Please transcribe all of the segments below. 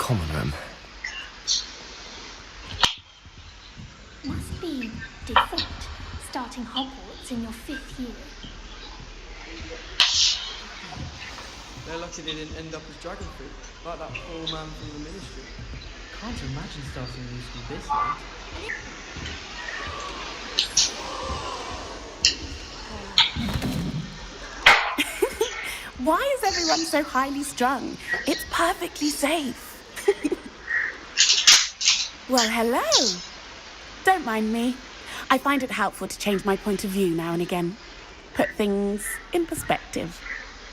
common room. Must be different starting Hogwarts in your 5th year. They're lucky they didn't end up as dragon fruit, like that poor man from the ministry. Can't imagine starting a new school this late. Why is everyone so highly strung? It's perfectly safe. Well, hello. Don't mind me. I find it helpful to change my point of view now and again. Put things in perspective.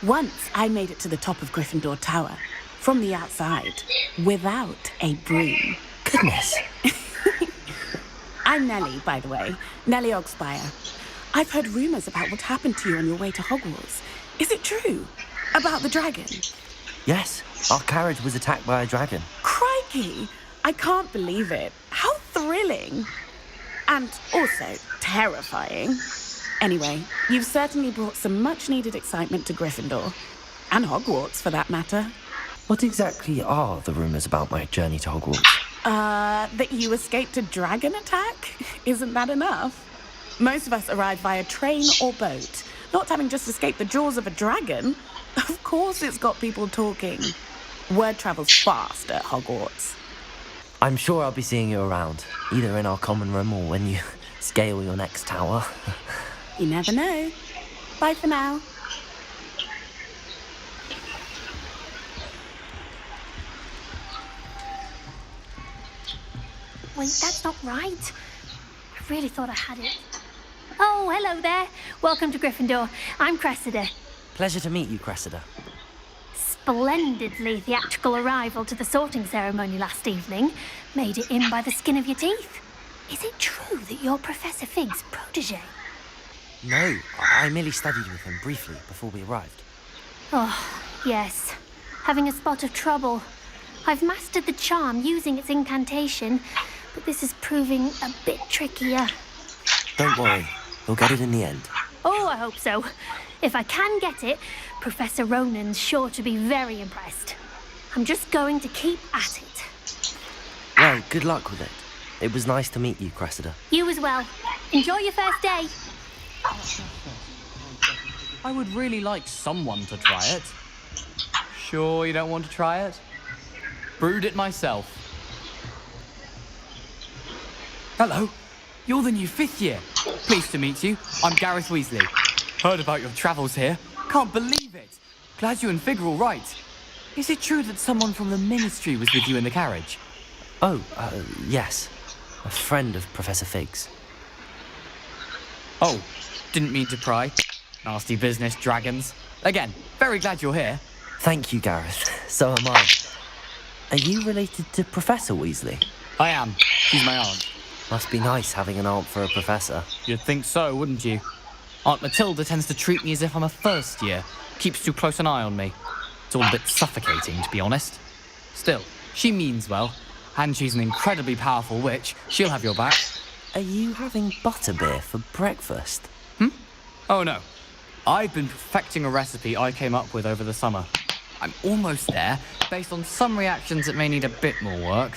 Once I made it to the top of Gryffindor Tower, from the outside, without a broom. Goodness. I'm Nellie, by the way. Nellie Ogspire. I've heard rumours about what happened to you on your way to Hogwarts. Is it true? About the dragon? Yes, our carriage was attacked by a dragon. Crikey! I can't believe it. How thrilling. And also terrifying. Anyway, you've certainly brought some much-needed excitement to Gryffindor. And Hogwarts, for that matter. What exactly are the rumours about my journey to Hogwarts? That you escaped a dragon attack? Isn't that enough? Most of us arrive via train or boat. Not having just escaped the jaws of a dragon. Of course it's got people talking. Word travels fast at Hogwarts. I'm sure I'll be seeing you around, either in our common room or when you scale your next tower. You never know. Bye for now. Wait, that's not right. I really thought I had it. Oh, hello there. Welcome to Gryffindor. I'm Cressida. Pleasure to meet you, Cressida. Splendidly theatrical arrival to the sorting ceremony last evening. Made it in by the skin of your teeth. Is it true that you're Professor Fig's protege? No, I merely studied with him briefly before we arrived. Oh, yes. Having a spot of trouble. I've mastered the charm using its incantation, but this is proving a bit trickier. Don't worry, you'll get it in the end. Oh, I hope so. If I can get it, Professor Ronan's sure to be very impressed. I'm just going to keep at it. Well, good luck with it. It was nice to meet you, Cressida. You as well. Enjoy your first day. I would really like someone to try it. Sure you don't want to try it? Brewed it myself. Hello, you're the new 5th year. Pleased to meet you. I'm Gareth Weasley. Heard about your travels here. Can't believe it. Glad you and Fig are all right. Is it true that someone from the ministry was with you in the carriage? Oh, yes. A friend of Professor Fig's. Oh, didn't mean to pry. Nasty business, dragons. Again, very glad you're here. Thank you, Gareth. So am I. Are you related to Professor Weasley? I am. She's my aunt. Must be nice having an aunt for a professor. You'd think so, wouldn't you? Aunt Matilda tends to treat me as if I'm a first year. Keeps too close an eye on me. It's all a bit suffocating, to be honest. Still, she means well. And she's an incredibly powerful witch. She'll have your back. Are you having butterbeer for breakfast? Oh no. I've been perfecting a recipe I came up with over the summer. I'm almost there, based on some reactions that may need a bit more work.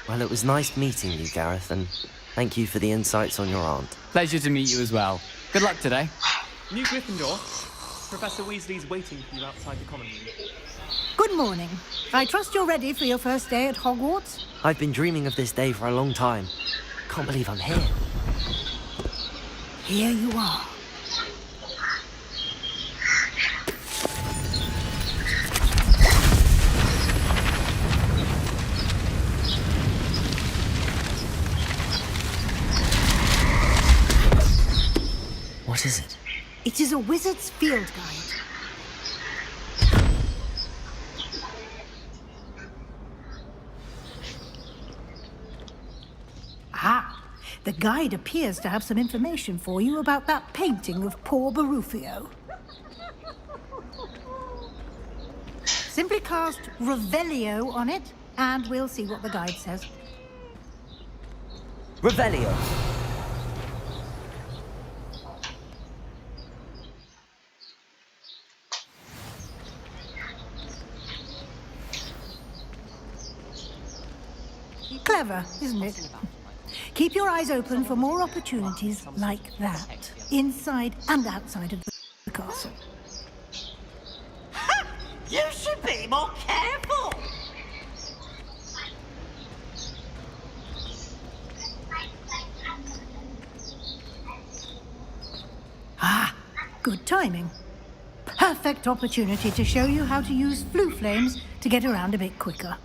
Well, it was nice meeting you, Gareth, and thank you for the insights on your aunt. Pleasure to meet you as well. Good luck today. New Gryffindor, Professor Weasley's waiting for you outside the common room. Good morning. I trust you're ready for your first day at Hogwarts? I've been dreaming of this day for a long time. Can't believe I'm here. Here you are. What is it? It is a wizard's field guide. Ah, the guide appears to have some information for you about that painting of poor Barufio. Simply cast Revelio on it, and we'll see what the guide says. Revelio. Clever, isn't it? Keep your eyes open for more opportunities like that, inside and outside of the castle. You should be more careful! Ah, good timing. Perfect opportunity to show you how to use flue flames to get around a bit quicker.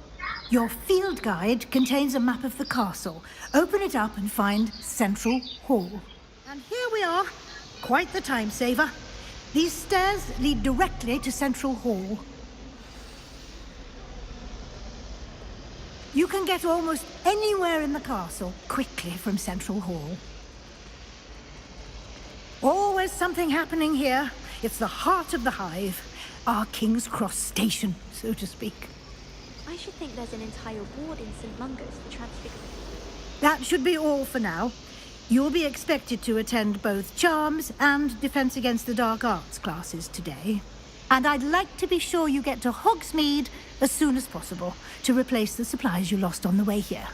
Your field guide contains a map of the castle. Open it up and find Central Hall. And here we are. Quite the time saver. These stairs lead directly to Central Hall. You can get almost anywhere in the castle quickly from Central Hall. Always something happening here. It's the heart of the hive. Our King's Cross station, so to speak. I should think there's an entire ward in St. Mungo's for transfiguration. That should be all for now. You'll be expected to attend both Charms and Defense Against the Dark Arts classes today. And I'd like to be sure you get to Hogsmeade as soon as possible to replace the supplies you lost on the way here.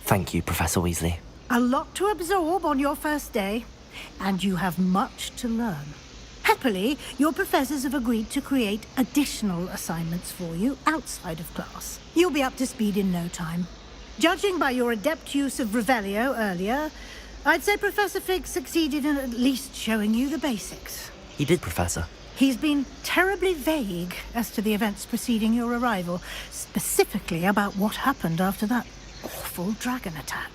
Thank you, Professor Weasley. A lot to absorb on your first day, and you have much to learn. Happily, your professors have agreed to create additional assignments for you outside of class. You'll be up to speed in no time. Judging by your adept use of Revelio earlier, I'd say Professor Fig succeeded in at least showing you the basics. He did, Professor. He's been terribly vague as to the events preceding your arrival, specifically about what happened after that awful dragon attack.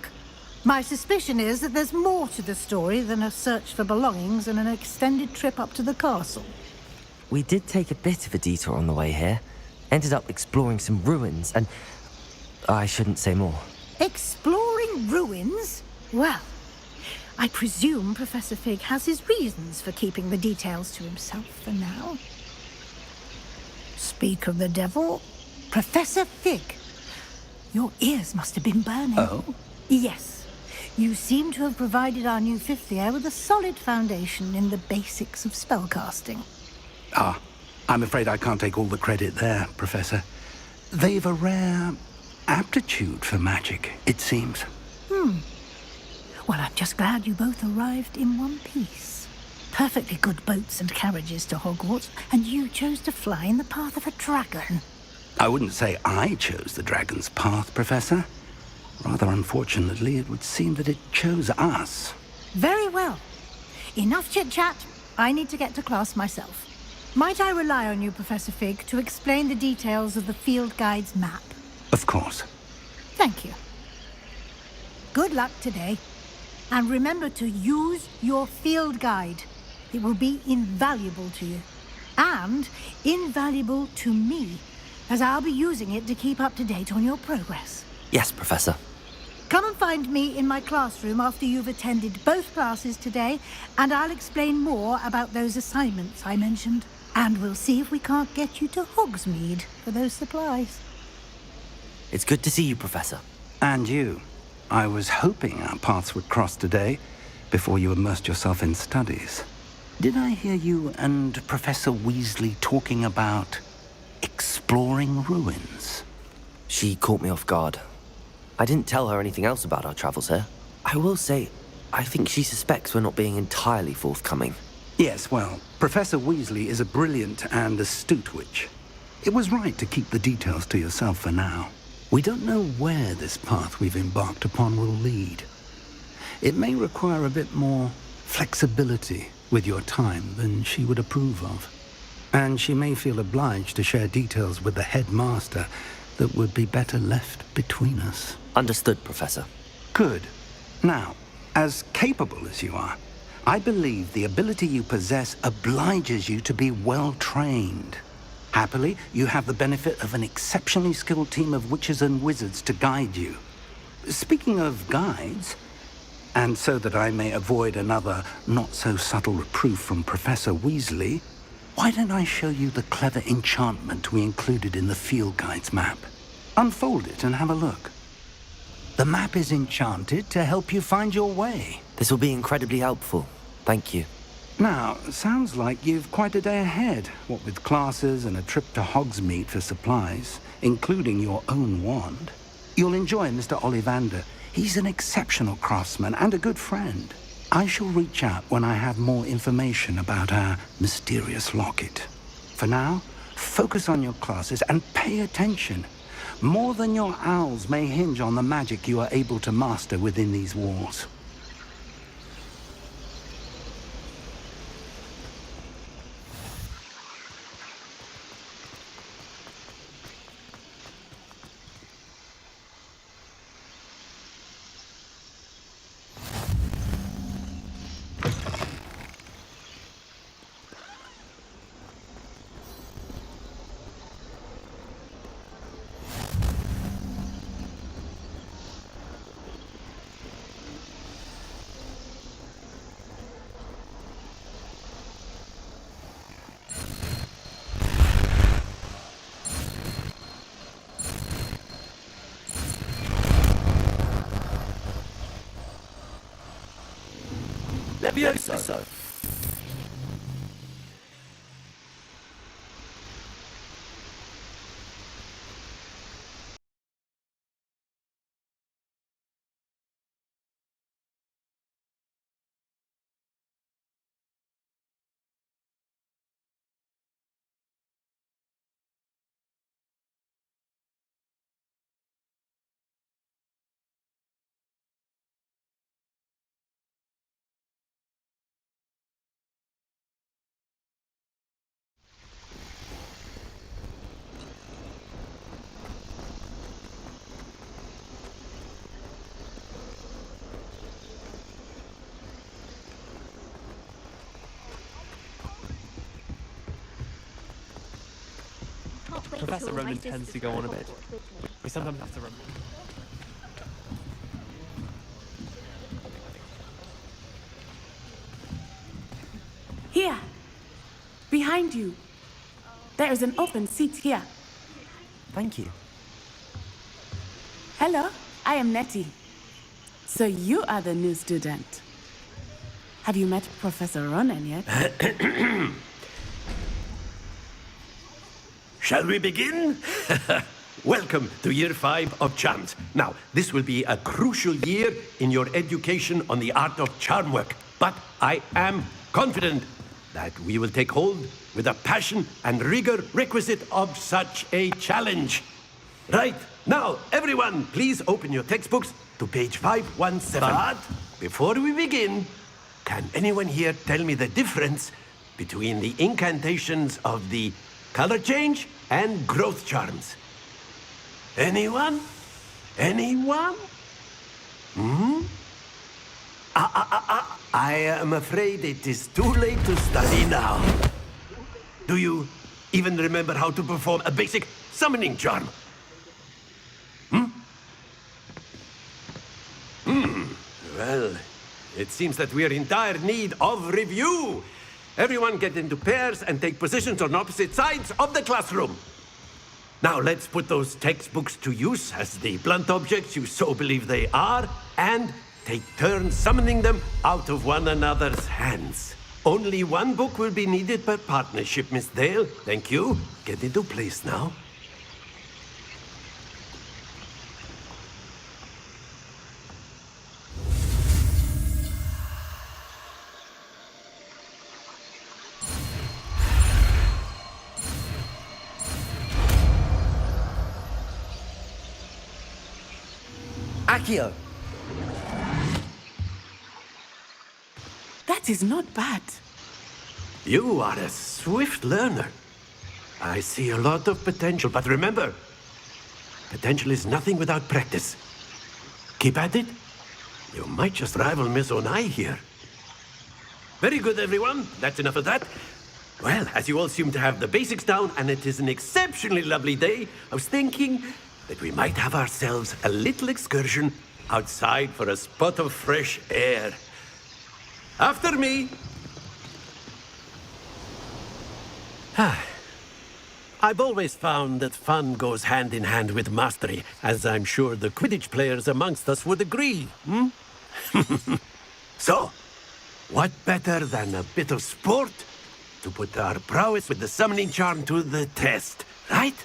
My suspicion is that there's more to the story than a search for belongings and an extended trip up to the castle. We did take a bit of a detour on the way here. Ended up exploring some ruins and... I shouldn't say more. Exploring ruins? Well, I presume Professor Fig has his reasons for keeping the details to himself for now. Speak of the devil, Professor Fig. Your ears must have been burning. Oh? Yes. You seem to have provided our new fifth year with a solid foundation in the basics of spellcasting. Ah, I'm afraid I can't take all the credit there, Professor. They've a rare aptitude for magic, it seems. Well, I'm just glad you both arrived in one piece. Perfectly good boats and carriages to Hogwarts, and you chose to fly in the path of a dragon. I wouldn't say I chose the dragon's path, Professor. Rather unfortunately, it would seem that it chose us. Very well. Enough chit-chat. I need to get to class myself. Might I rely on you, Professor Fig, to explain the details of the field guide's map? Of course. Thank you. Good luck today. And remember to use your field guide. It will be invaluable to you. And invaluable to me, as I'll be using it to keep up to date on your progress. Yes, Professor. Come and find me in my classroom after you've attended both classes today, and I'll explain more about those assignments I mentioned. And we'll see if we can't get you to Hogsmeade for those supplies. It's good to see you, Professor. And you. I was hoping our paths would cross today, before you immersed yourself in studies. Did I hear you and Professor Weasley talking about exploring ruins? She caught me off guard. I didn't tell her anything else about our travels here. I will say, I think she suspects we're not being entirely forthcoming. Yes, well, Professor Weasley is a brilliant and astute witch. It was right to keep the details to yourself for now. We don't know where this path we've embarked upon will lead. It may require a bit more flexibility with your time than she would approve of. And she may feel obliged to share details with the headmaster that would be better left between us. Understood, Professor. Good. Now, as capable as you are, I believe the ability you possess obliges you to be well-trained. Happily, you have the benefit of an exceptionally skilled team of witches and wizards to guide you. Speaking of guides, and so that I may avoid another not-so-subtle reproof from Professor Weasley, why don't I show you the clever enchantment we included in the field guide's map? Unfold it and have a look. The map is enchanted to help you find your way. This will be incredibly helpful. Thank you. Now, sounds like you've quite a day ahead, what with classes and a trip to Hogsmeade for supplies, including your own wand. You'll enjoy Mr. Ollivander. He's an exceptional craftsman and a good friend. I shall reach out when I have more information about our mysterious locket. For now, focus on your classes and pay attention. More than your owls may hinge on the magic you are able to master within these walls. Levioso. Professor Roman tends to go on a bit. We sometimes have to run. Here. Behind you. There is an open seat here. Thank you. Hello, I am Nettie. So you are the new student. Have you met Professor Ronan yet? Shall we begin? Welcome to Year 5 of Charms. Now, this will be a crucial year in your education on the art of charm work. But I am confident that we will take hold with the passion and rigor requisite of such a challenge. Right, now, everyone, please open your textbooks to page 517. But before we begin, can anyone here tell me the difference between the incantations of the color change and growth charms? Anyone? Anyone? I am afraid it is too late to study now. Do you even remember how to perform a basic summoning charm? Well, it seems that we are in dire need of review. Everyone get into pairs and take positions on opposite sides of the classroom. Now let's put those textbooks to use as the blunt objects you so believe they are, and take turns summoning them out of one another's hands. Only one book will be needed per partnership, Miss Dale. Thank you. Get into place now. Accio! That is not bad. You are a swift learner. I see a lot of potential, but remember, potential is nothing without practice. Keep at it. You might just rival Miss Onai here. Very good, everyone. That's enough of that. Well, as you all seem to have the basics down, and it is an exceptionally lovely day, I was thinking that we might have ourselves a little excursion outside for a spot of fresh air. After me. I've always found that fun goes hand in hand with mastery, as I'm sure the Quidditch players amongst us would agree. So, what better than a bit of sport to put our prowess with the summoning charm to the test, right?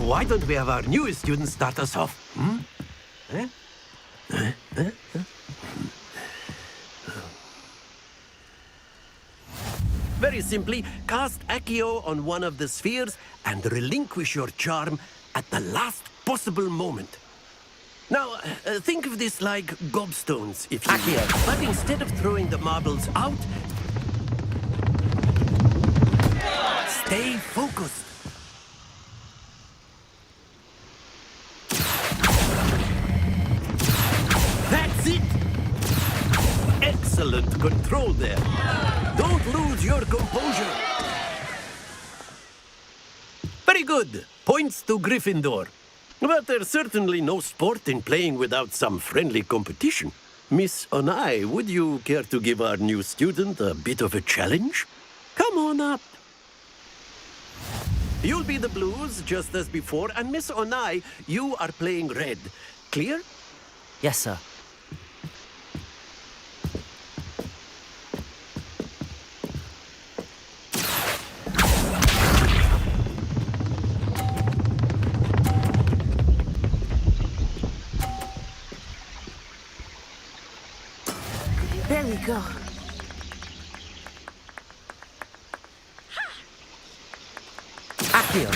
why don't we have our newest student start us off? Hmm? Very simply, cast Accio on one of the spheres and relinquish your charm at the last possible moment. Now, think of this like gobstones, if you will. But instead of throwing the marbles out, stay focused. That's it! Excellent control there. Don't lose your composure. Very good. Points to Gryffindor. But there's certainly no sport in playing without some friendly competition. Miss Onai, would you care to give our new student a bit of a challenge? Come on up. You'll be the blues, just as before, and Miss Onai, you are playing red. Clear? Yes, sir. There we go. Accio.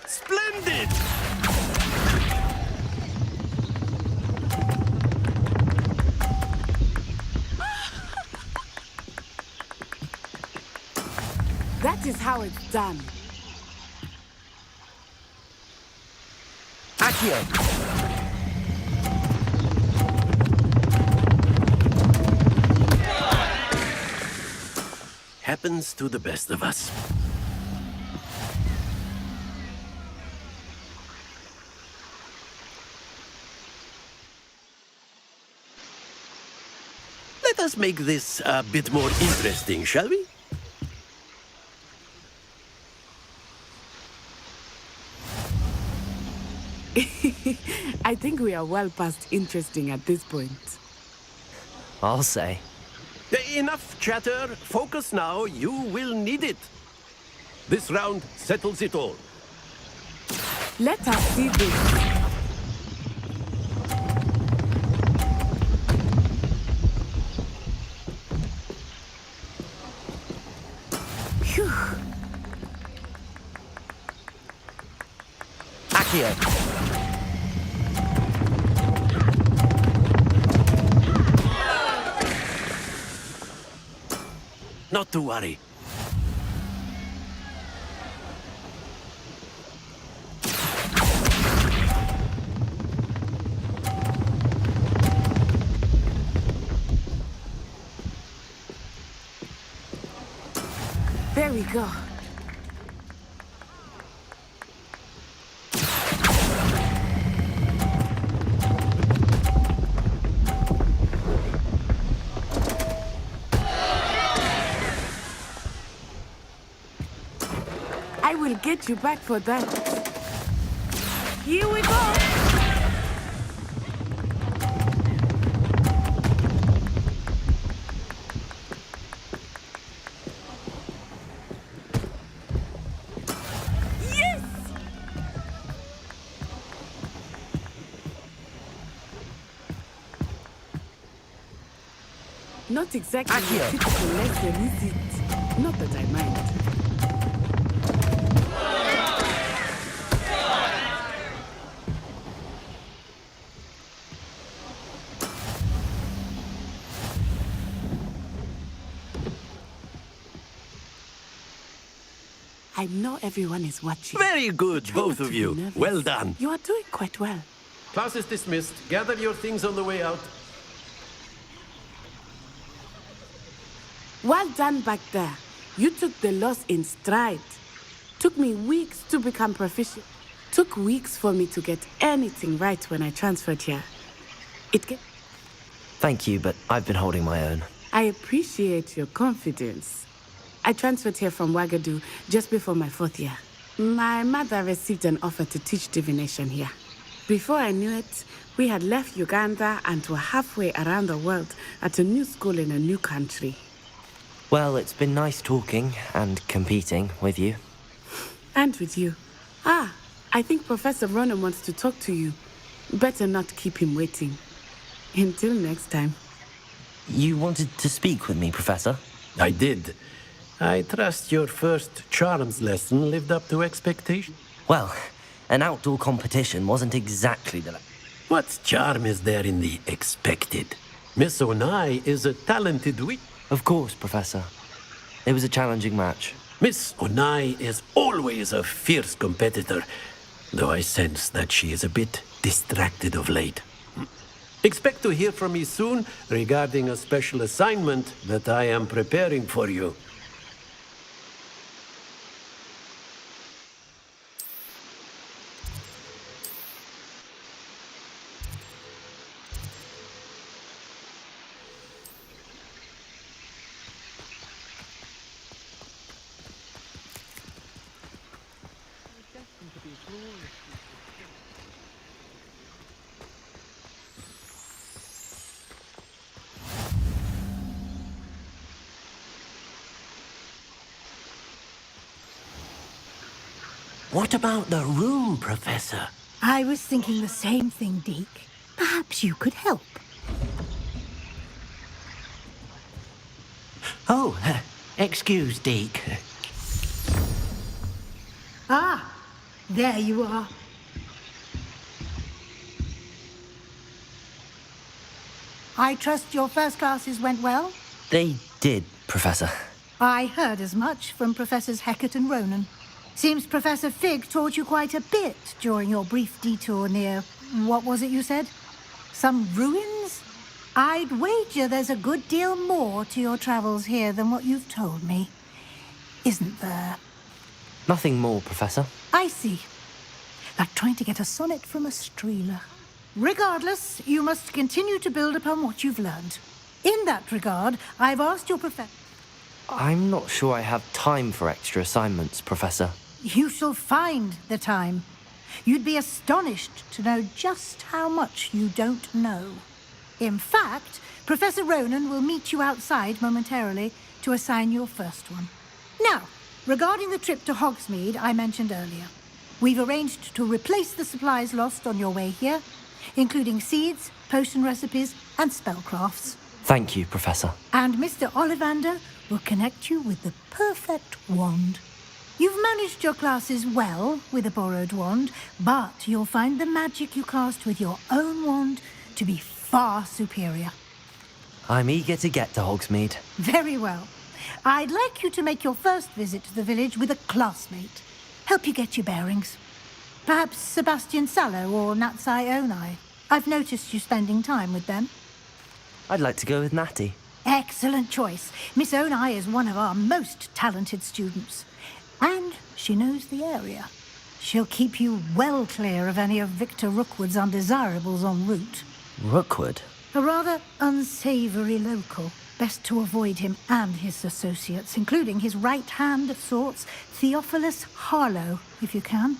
Splendid! That is how it's done. Accio. Happens to the best of us. Let us make this a bit more interesting, shall we? I think we are well past interesting at this point. I'll say. Enough chatter. Focus now. You will need it. This round settles it all. Let us see this. Phew. Accio. Not to worry. There we go. I will get you back for that. Here we go. Yes! Not exactly a typical lesson, is it? Not that I mind. I know everyone is watching. Very good, both of you. Nervous. Well done. You are doing quite well. Class is dismissed. Gather your things on the way out. Well done back there. You took the loss in stride. Took me weeks to become proficient. Took weeks for me to get anything right when I transferred here. Thank you, but I've been holding my own. I appreciate your confidence. I transferred here from Wagadu just before my 4th year. My mother received an offer to teach divination here. Before I knew it, we had left Uganda and were halfway around the world at a new school in a new country. Well, it's been nice talking and competing with you. And with you. I think Professor Ronan wants to talk to you. Better not keep him waiting. Until next time. You wanted to speak with me, Professor? I did. I trust your first charms lesson lived up to expectation. Well, an outdoor competition wasn't exactly the... What charm is there in the expected? Miss Onai is a talented witch. Of course, Professor. It was a challenging match. Miss Onai is always a fierce competitor, though I sense that she is a bit distracted of late. Expect to hear from me soon regarding a special assignment that I am preparing for you. What about the room, Professor? I was thinking the same thing, Deke. Perhaps you could help. Oh, excuse, Deke. Ah, there you are. I trust your first classes went well? They did, Professor. I heard as much from Professors Hecat and Ronan. Seems Professor Fig taught you quite a bit during your brief detour near... what was it you said? Some ruins? I'd wager there's a good deal more to your travels here than what you've told me. Isn't there? Nothing more, Professor. I see. Like trying to get a sonnet from a streeler. Regardless, you must continue to build upon what you've learned. In that regard, I've asked your professor... I'm not sure I have time for extra assignments, Professor. You shall find the time. You'd be astonished to know just how much you don't know. In fact, Professor Ronan will meet you outside momentarily to assign your first one. Now, regarding the trip to Hogsmeade I mentioned earlier, we've arranged to replace the supplies lost on your way here, including seeds, potion recipes, and spellcrafts. Thank you, Professor. And Mr. Ollivander will connect you with the perfect wand. You've managed your classes well with a borrowed wand, but you'll find the magic you cast with your own wand to be far superior. I'm eager to get to Hogsmeade. Very well. I'd like you to make your first visit to the village with a classmate. Help you get your bearings. Perhaps Sebastian Sallow or Natsai Onai. I've noticed you spending time with them. I'd like to go with Natty. Excellent choice. Miss Onai is one of our most talented students. And she knows the area. She'll keep you well clear of any of Victor Rookwood's undesirables en route. Rookwood? A rather unsavoury local. Best to avoid him and his associates, including his right hand of sorts, Theophilus Harlow, if you can.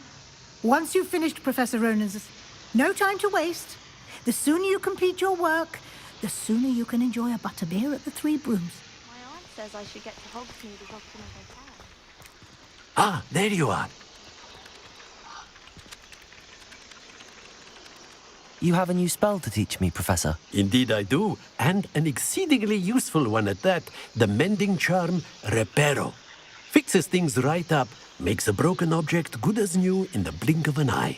Once you've finished Professor Ronan's... No time to waste. The sooner you complete your work, the sooner you can enjoy a butterbeer at the Three Brooms. My aunt says I should get to Hogsmeade as often as I can. Ah, there you are. You have a new spell to teach me, Professor. Indeed I do, and an exceedingly useful one at that. The mending charm, Reparo. Fixes things right up, makes a broken object good as new in the blink of an eye.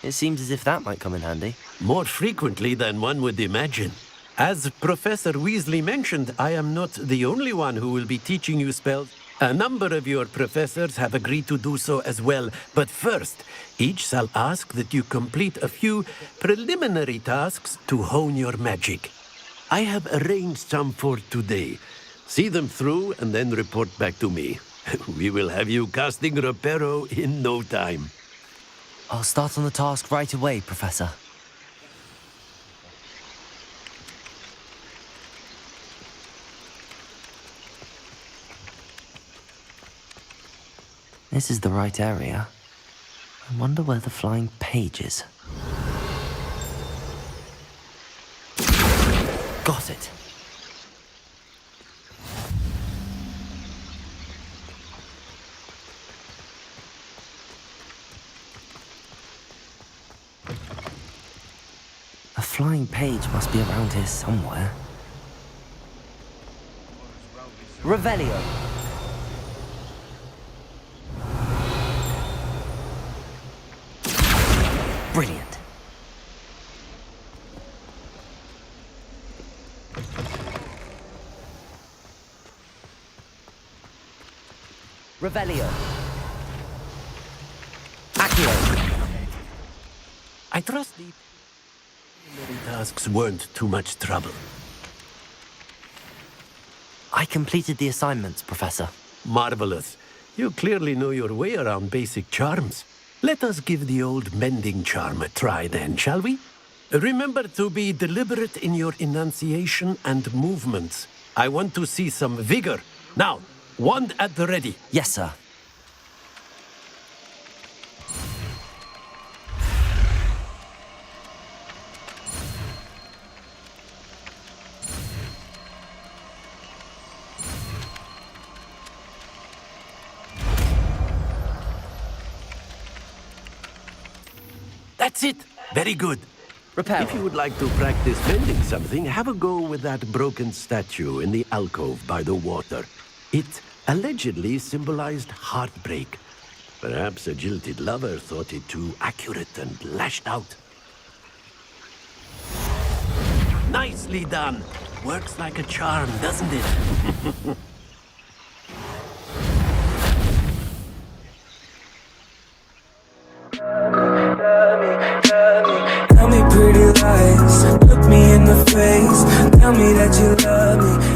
It seems as if that might come in handy. More frequently than one would imagine. As Professor Weasley mentioned, I am not the only one who will be teaching you spells. A number of your professors have agreed to do so as well, but first, each shall ask that you complete a few preliminary tasks to hone your magic. I have arranged some for today. See them through and then report back to me. We will have you casting reparo in no time. I'll start on the task right away, Professor. This is the right area. I wonder where the flying page is. Got it. A flying page must be around here somewhere. Revelio. Brilliant. Revelio. Accio. I trust the tasks weren't too much trouble. I completed the assignments, Professor. Marvelous. You clearly know your way around basic charms. Let us give the old mending charm a try then, shall we? Remember to be deliberate in your enunciation and movements. I want to see some vigor. Now, wand at the ready. Yes, sir. That's it. Very good. Repair. If you would like to practice mending something, have a go with that broken statue in the alcove by the water. It allegedly symbolized heartbreak. Perhaps a jilted lover thought it too accurate and lashed out. Nicely done. Works like a charm, doesn't it? Tell me pretty lies, look me in the face. Tell me that you love me.